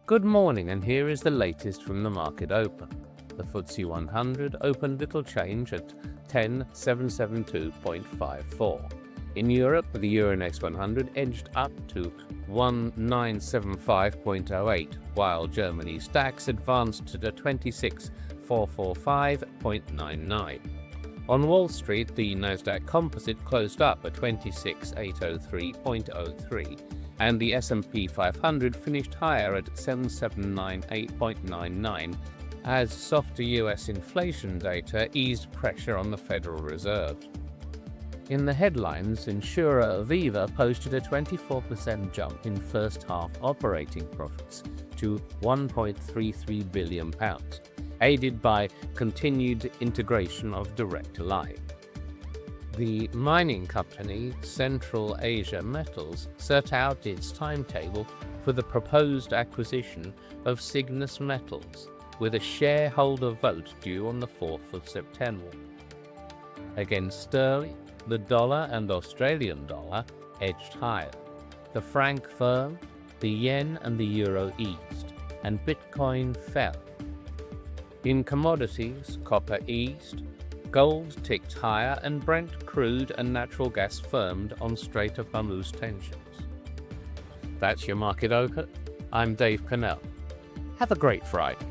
Good morning, and here is the latest from the market open. The FTSE100 opened little change at 10,772.54. In Europe, the Euronext 100 edged up to 1975.08, while Germany's DAX advanced to the 26,445.99. On Wall Street, the Nasdaq Composite closed up at 26,803.03, and the S&P 500 finished higher at 7,798.99 as softer US inflation data eased pressure on the Federal Reserve. In the headlines, insurer Aviva posted a 24% jump in first-half operating profits to £1.33 billion, aided by continued integration of Direct Line. The mining company Central Asia Metals set out its timetable for the proposed acquisition of Cygnus Metals, with a shareholder vote due on the 4th of September. Against sterling, the dollar and Australian dollar edged higher. The franc firmed, the yen and the euro eased, and Bitcoin fell. In commodities, copper eased, gold ticked higher, and Brent crude and natural gas firmed on Strait of Hormuz tensions. That's your market open. I'm Dave Cannell. Have a great Friday.